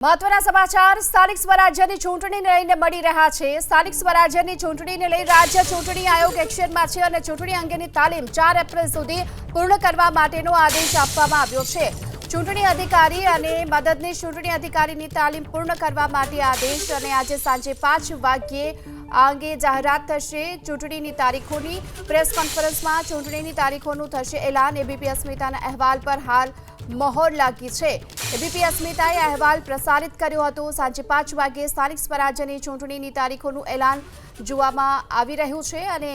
મહત્વના સમાચાર સ્થાનિક સ્વરાજ્યની ચૂંટણીને લઈને મળી રહ્યા છે। સ્થાનિક સ્વરાજ્યની ચૂંટણીને લઈ રાજ્ય ચૂંટણી આયોગ એક્શનમાં છે અને ચૂંટણી અંગેની તાલીમ 4 એપ્રિલ સુધી પૂર્ણ કરવા માટેનો આદેશ આપવામાં આવ્યો છે। ચૂંટણી અધિકારી અને મદદનીશ ચૂંટણી અધિકારીની તાલીમ પૂર્ણ કરવા માટે આદેશ અને આજે સાંજે 5 વાગ્યે આ અંગે જાહેરાત થશે। ચૂંટણીની તારીખોની પ્રેસ કોન્ફરન્સમાં ચૂંટણીની તારીખોનું થશે એલાન। એબીપી અસ્મિતાના અહેવાલ પર હાલ મહોર લાગી છે। એબીપી અસ્મિતાએ અહેવાલ પ્રસારિત કર્યો હતો। સાંજે 5 વાગ્યે સ્થાનિક સ્વરાજ્યની ચૂંટણીની તારીખોનું એલાન જોવામાં આવી રહ્યું છે અને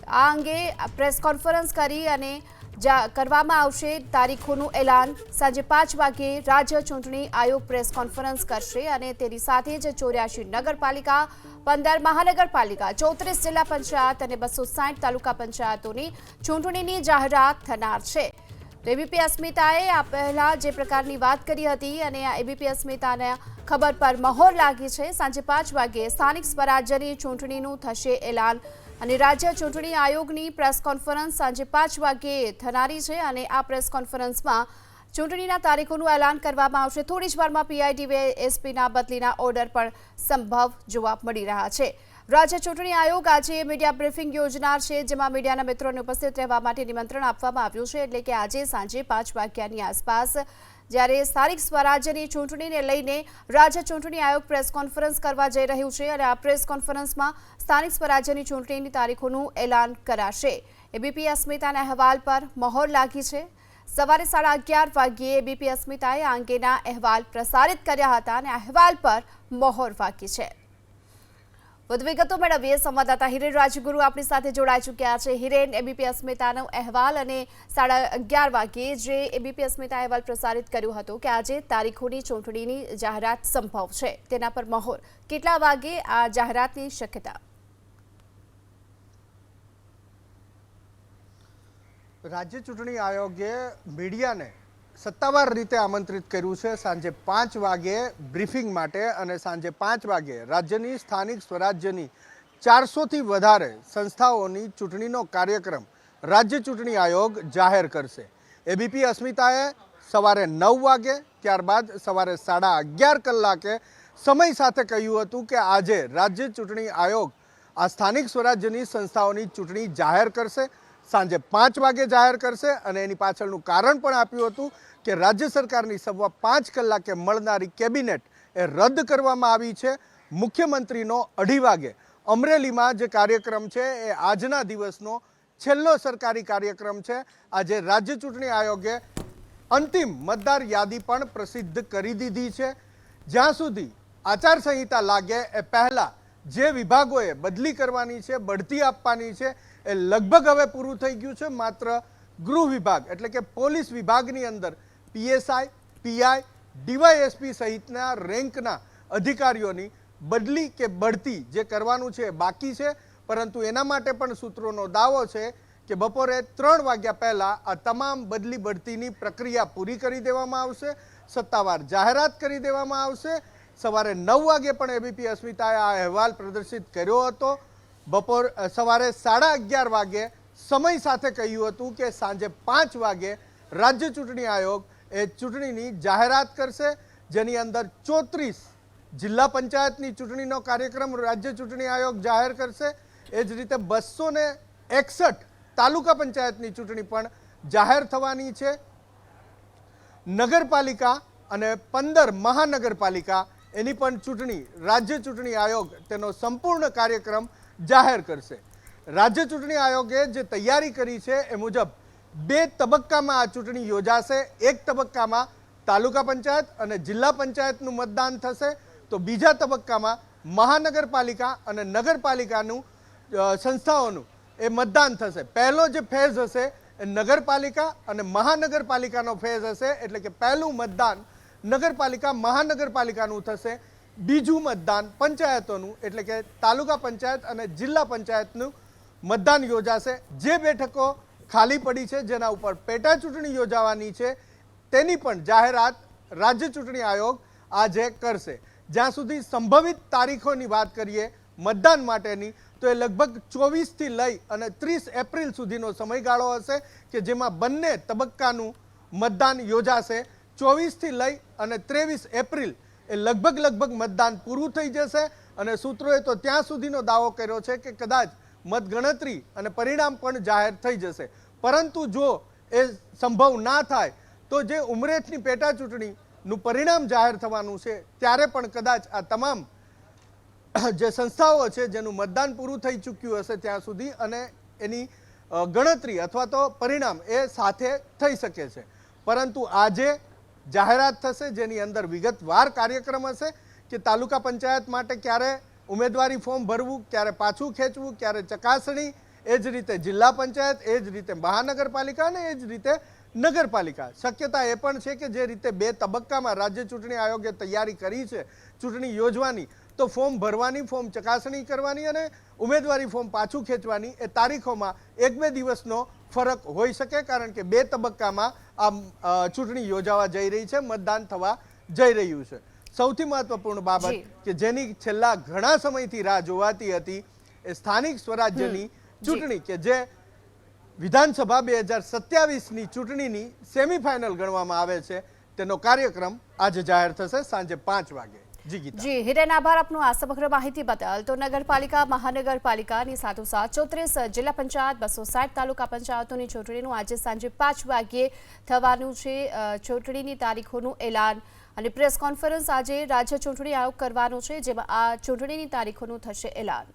આ અંગે પ્રેસ કોન્ફરન્સ કરી અને કરવામાં આવશે। તારીખોનું એલાન સાંજે 5 વાગ્યે રાજ્ય ચૂંટણી આયોગ પ્રેસ કોન્ફરન્સ કરશે અને તેની સાથે જ 84 નગરપાલિકા, 15 મહાનગરપાલિકા, 34 જિલ્લા પંચાયત અને 260 તાલુકા પંચાયતોની ચૂંટણીની જાહેરાત થનાર છે। તો એબીપી અસ્મિતાએ આ પહેલા જે પ્રકારની વાત કરી હતી અને આ એબીપી અસ્મિતાના ખબર પર મહોર લાગી છે। સાંજે 5 વાગ્યે સ્થાનિક સ્વરાજ્યની ચૂંટણીનું થશે એલાન અને રાજ્ય ચૂંટણી આયોગની પ્રેસ કોન્ફરન્સ સાંજે 5 વાગ્યે થનારી છે અને આ પ્રેસ કોન્ફરન્સમાં ચૂંટણીના તારીખોનું એલાન કરવામાં આવશે। થોડી જ વારમાં પીઆઈડીએસપીના બદલીના ઓર્ડર પણ સંભવ જોવા મળી રહ્યા છે। રાજ્ય ચૂંટણી આયોગ આજે મીડિયા બ્રીફિંગ યોજનાર છે, જેમાં મીડિયાના મિત્રોને ઉપસ્થિત રહેવા માટે નિમંત્રણ આપવામાં આવ્યું છે। એટલે કે આજે સાંજે 5 વાગ્યાની આસપાસ જ્યારે સ્થાનિક સ્વરાજ્યની ચૂંટણીને લઈને રાજ્ય ચૂંટણી આયોગ પ્રેસ કોન્ફરન્સ કરવા જઈ રહ્યું છે અને આ પ્રેસ કોન્ફરન્સમાં સ્થાનિક સ્વરાજ્યની ચૂંટણીની તારીખોનું એલાન કરાશે। એબીપી અસ્મિતાના અહેવાલ પર મહોર લાગી છે। સવારે 11:30 વાગ્યે એબીપી અસ્મિતાએ આ અંગેના અહેવાલ પ્રસારિત કર્યા હતા અને અહેવાલ પર મહોર વાગી છે। વધુ વિગતો મેળવીએ સંવાદદાતા હિરેન રાજગુરુ આપણી સાથે જોડાઈ ચૂક્યા છે। હિરેન, એબીપી અસ્મિતાનો અહેવાલ અને 11:30 વાગ્યે જે એબીપી અસ્મિતા અહેવાલ પ્રસારિત કર્યો હતો કે આજે તારીખોની ચૂંટણીની જાહેરાત સંભવ છે, તેના પર મહોર, કેટલા વાગે આ જાહેરાતની શક્યતા? રાજ્ય ચૂંટણી આયોગે મીડિયાને સત્તાવાર રીતે આમંત્રિત કર્યું છે સાંજે 5 વાગે બ્રીફિંગ માટે અને સાંજે 5 વાગે રાજ્યની સ્થાનિક સ્વરાજ્યની 400થી વધારે સંસ્થાઓની ચૂંટણીનો કાર્યક્રમ રાજ્ય ચૂંટણી આયોગ જાહેર કરશે। એબીપી અસ્મિતાએ સવારે 9 વાગે ત્યારબાદ સવારે 11:30 કલાકે સમય સાથે કહ્યું હતું કે આજે રાજ્ય ચૂંટણી આયોગ આ સ્થાનિક સ્વરાજ્યની સંસ્થાઓની ચૂંટણી જાહેર કરશે, સાંજે 5 વાગે જાહેર કરશે અને એની પાછળનું કારણ પણ આપ્યું હતું કે રાજ્ય સરકારની 5:15 કલાકે મળનારી કેબિનેટ એ રદ કરવામાં આવી છે। મુખ્યમંત્રીનો 2:30 વાગે અમરેલીમાં જે કાર્યક્રમ છે એ આજના દિવસનો છેલ્લો સરકારી કાર્યક્રમ છે। આજે રાજ્ય ચૂંટણી આયોગે અંતિમ મતદાર યાદી પણ પ્રસિદ્ધ કરી દીધી છે। જ્યાં સુધી આચારસંહિતા લાગે એ પહેલાં જે વિભાગોએ બદલી કરવાની છે, બઢતી આપવાની છે, એ લગભગ હવે પૂરું થઈ ગયું છે। માત્ર ગૃહ વિભાગ એટલે કે પોલીસ વિભાગની અંદર પીએસઆઈ, પીઆઈ, ડીવાયએસપી સહિતના રેન્કના અધિકારીઓની બદલી કે બઢતી જે કરવાનું છે બાકી છે, પરંતુ એના માટે પણ સૂત્રોનો દાવો છે કે બપોરે 3 વાગ્યા પહેલાં આ તમામ બદલી બઢતીની પ્રક્રિયા પૂરી કરી દેવામાં આવશે, સત્તાવાર જાહેરાત કરી દેવામાં આવશે। સવારે 9 વાગે પણ એબીપી અસ્મિતાએ આ અહેવાલ પ્રદર્શિત કર્યો હતો। સવારે 11:30 વાગે સમય સાથે કહ્યું હતું કે સાંજે 5 વાગે રાજ્ય ચૂંટણી આયોગ એ ચૂંટણીની જાહેરાત કરશે, જેની અંદર 34 જિલ્લા પંચાયતની ચૂંટણીનો કાર્યક્રમ રાજ્ય ચૂંટણી આયોગ જાહેર કરશે। એ જ રીતે 261 તાલુકા પંચાયતની ચૂંટણી પણ જાહેર થવાની છે। નગરપાલિકા અને 15 મહાનગરપાલિકા એની પણ ચૂંટણી રાજ્ય ચૂંટણી આયોગ તેનો સંપૂર્ણ કાર્યક્રમ જાહેર કરશે। રાજ્ય ચૂંટણી આયોગે જે તૈયારી કરી છે એ મુજબ 2 તબક્કામાં આ ચૂંટણી યોજાશે। એક તબક્કામાં તાલુકા પંચાયત અને જિલ્લા પંચાયતનું મતદાન થશે, તો બીજા તબક્કામાં મહાનગરપાલિકા અને નગરપાલિકાનું સંસ્થાઓનું એ મતદાન થશે। પહેલો જે ફેઝ હશે એ નગરપાલિકા અને મહાનગરપાલિકાનો ફેઝ હશે, એટલે કે પહેલું મતદાન નગરપાલિકા મહાનગરપાલિકાનું થશે, બીજું મતદાન પંચાયતોનું એટલે કે તાલુકા પંચાયત અને જિલ્લા પંચાયતનું મતદાન યોજાશે। જે બેઠકો ખાલી પડી છે, જેના ઉપર પેટા ચૂંટણી યોજાવાની છે, તેની પણ જાહેરાત રાજ્ય ચૂંટણી આયોગ આજે કરશે। જ્યાં સુધી સંભવિત તારીખોની વાત કરીએ મતદાન માટેની, તો એ લગભગ 24થી લઈ અને 30 એપ્રિલ સુધીનો સમયગાળો હશે કે જેમાં બંને તબક્કાનું મતદાન યોજાશે। 24 થી લઈ અને 23 એપ્રિલ એ લગભગ મતદાન પૂરું થઈ જશે અને સૂત્રોએ તો ત્યાં સુધીનો દાવો કર્યો છે કે કદાચ મતગણતરી અને પરિણામ પણ જાહેર થઈ જશે. પરંતુ જો એ સંભવ ના થાય તો જે ઉમરેઠની પેટા ચૂંટણીનું પરિણામ જાહેર થવાનું છે ત્યારે પણ કદાચ આ તમામ જે સંસ્થાઓ છે જેનું મતદાન પૂરું થઈ ચૂક્યું હશે ત્યાં સુધી અને એની ગણતરી અથવા તો પરિણામ એ સાથે થઈ શકે છે. પરંતુ આજે જાહેરાત થશે જેની અંદર વિગતવાર કાર્યક્રમ હશે કે તાલુકા પંચાયત માટે ક્યારે ઉમેદવારી ફોર્મ ભરવું, ક્યારે પાછું ખેંચવું, ક્યારે ચકાસણી, એ જ રીતે જિલ્લા પંચાયત, એ જ રીતે મહાનગરપાલિકા અને એ જ રીતે નગરપાલિકા. શક્યતા એ પણ છે કે જે રીતે 2 તબક્કામાં રાજ્ય ચૂંટણી આયોગે તૈયારી કરી છે ચૂંટણી યોજવાની, તો ફોર્મ ભરવાની, ફોર્મ ચકાસણી કરવાની અને ઉમેદવારી ફોર્મ પાછું ખેંચવાની એ તારીખોમાં 1-2 દિવસનો ફરક હોઈ શકે, કારણ કે 2 તબક્કામાં આ ચૂંટણી યોજાવા જઈ રહી છે, મતદાન થવા જઈ રહ્યું છે. સૌથી મહત્વપૂર્ણ બાબત કે જેની છેલ્લા ઘણા સમયથી રાહ જોવાતી હતી એ સ્થાનિક સ્વરાજ્યની ચૂંટણી કે જે વિધાનસભા 2027ની ચૂંટણીની સેમીફાઇનલ ગણવામાં આવે છે, તેનો કાર્યક્રમ આજે જાહેર થશે સાંજે 5 વાગે. જી હિરેન, આભાર આપનો આ સમગ્ર માહિતી બદલ. તો નગરપાલિકા, મહાનગરપાલિકાની સાથોસાથ 34 જિલ્લા પંચાયત, 260 તાલુકા પંચાયતોની ચૂંટણીનું આજે સાંજે 5 વાગ્યે થવાનું છે. ચૂંટણીની તારીખોનું એલાન અને પ્રેસ કોન્ફરન્સ આજે રાજ્ય ચૂંટણી આયોગ કરવાનો છે, જેમાં આ ચૂંટણીની તારીખોનું થશે એલાન.